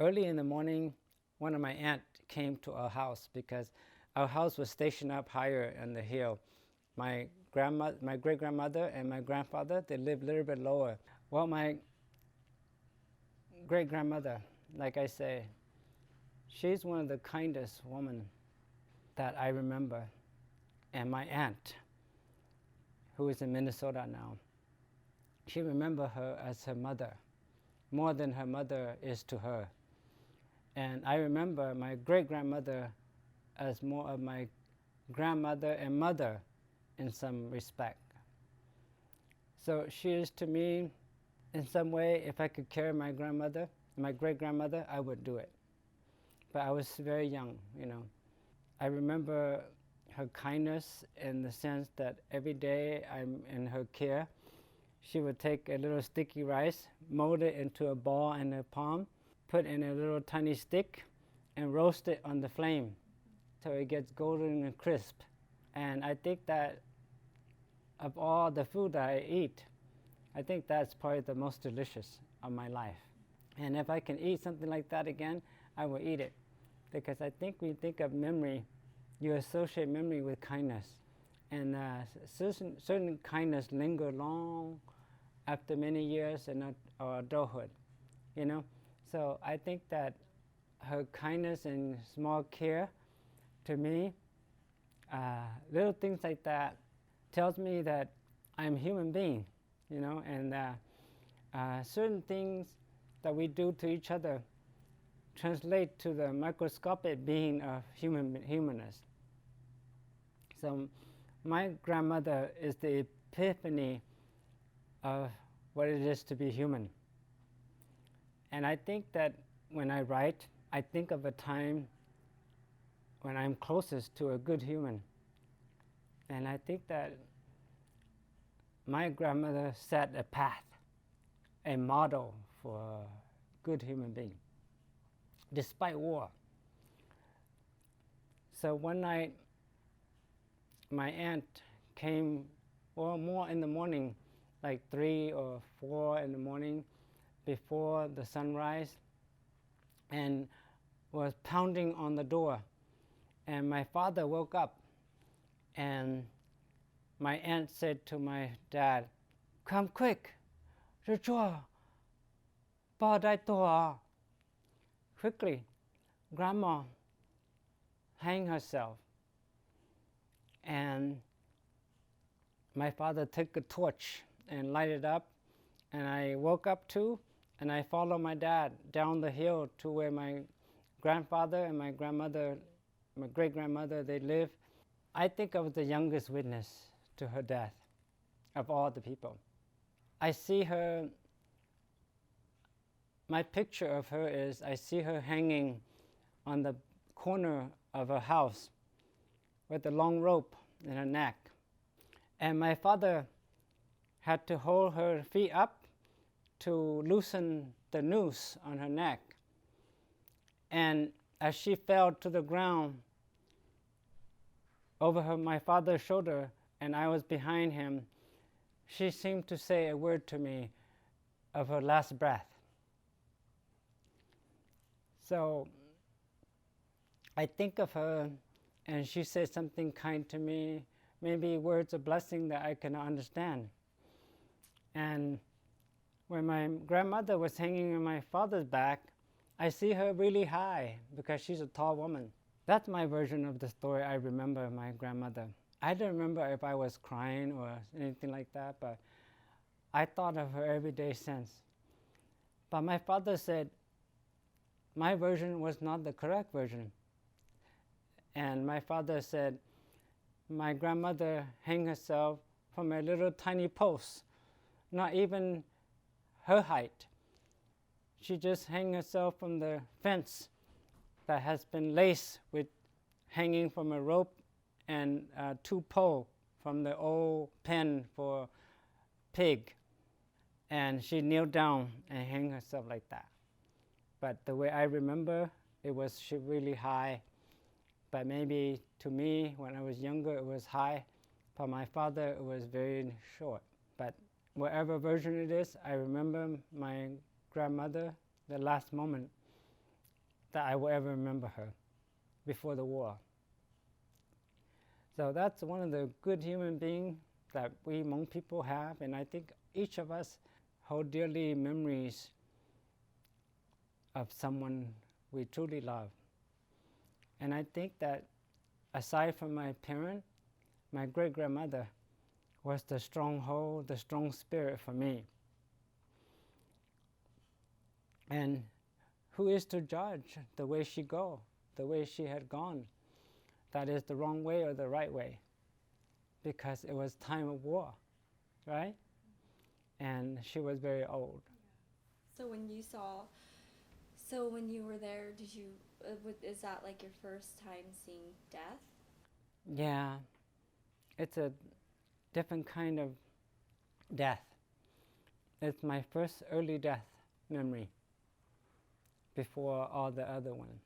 Early in the morning, one of my aunt came to our house because our house was stationed up higher on the hill. My great-grandmother and my grandfather, they lived a little bit lower. Well, my great-grandmother, like I say, she's one of the kindest women that I remember. And my aunt, who is in Minnesota now, she remembered her as her mother, more than her mother is to her. And I remember my great-grandmother as more of my grandmother and mother in some respect. So she is to me, in some way, if I could carry my grandmother, my great-grandmother, I would do it. But I was very young, you know. I remember her kindness in the sense that every day I'm in her care. She would take a little sticky rice, mold it into a ball in her palm, put in a little tiny stick, and roast it on the flame so it gets golden and crisp. And I think that of all the food that I eat, I think that's probably the most delicious of my life. And if I can eat something like that again, I will eat it. Because I think when you think of memory, you associate memory with kindness. And certain kindness linger long after many years in or adulthood, you know. So I think that her kindness and small care to me, little things like that, tells me that I'm a human being, you know, and certain things that we do to each other translate to the microscopic being of humanness. So my grandmother is the epiphany of what it is to be human. And I think that when I write, I think of a time when I'm closest to a good human. And I think that my grandmother set a path, a model for a good human being, despite war. So one night, my aunt came, well, more in the morning, like 3 or 4 in the morning, before the sunrise, and was pounding on the door. And my father woke up, and my aunt said to my dad, "Come quick, 日出, 报带多." Quickly, Grandma hanged herself. And my father took a torch and lighted up, and I woke up too, and I followed my dad down the hill to where my grandfather and my grandmother, my great-grandmother, they live. I think I was the youngest witness to her death of all the people. I see her, my picture of her is I see her hanging on the corner of her house with a long rope in her neck. And my father had to hold her feet up to loosen the noose on her neck. And as she fell to the ground over my father's shoulder, and I was behind him, she seemed to say a word to me of her last breath. So I think of her, and she said something kind to me, maybe words of blessing that I cannot understand. And when my grandmother was hanging on my father's back, I see her really high because she's a tall woman. That's my version of the story I remember of my grandmother. I don't remember if I was crying or anything like that, but I thought of her every day since. But my father said my version was not the correct version. And my father said my grandmother hanged herself from a little tiny post, not even her height. She just hung herself from the fence that has been laced with hanging from a rope and 2 poles from the old pen for pig. And she kneeled down and hung herself like that. But the way I remember, it was she really high. But maybe to me, when I was younger, it was high. For my father, it was very short. But whatever version it is, I remember my grandmother, the last moment that I will ever remember her before the war. So that's one of the good human beings that we Hmong people have, and I think each of us hold dearly memories of someone we truly love. And I think that aside from my parent, my great-grandmother was the stronghold, the strong spirit for me. And who is to judge the way she go, the way she had gone? That is the wrong way or the right way, because it was time of war, right? And she was very old. So when you were there, did you, is that like your first time seeing death? Yeah, it's a different kind of death. It's my first early death memory before all the other ones.